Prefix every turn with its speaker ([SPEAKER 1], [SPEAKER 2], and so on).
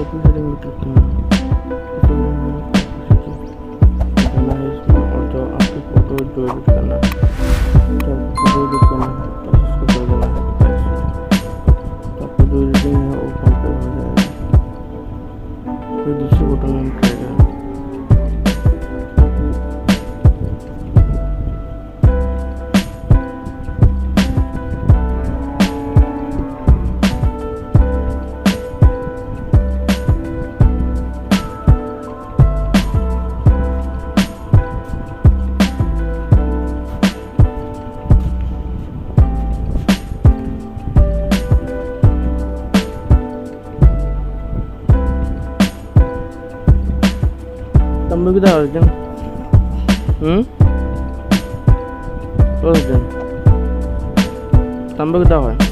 [SPEAKER 1] Copy setting में click करना है इसमें, और जो आपकी फ़ोटो जो एडिट करना है, तो आपको फ़ोटो एडिट करना है तो इसको कर देना है, तो आपको जो एडिटिंग है वो कंप्लीट हो जाएगा। फिर दूसरे बटन में हम ट्राई करेंगे। Tambah kita harus jeng, terus jeng, tambah kita apa?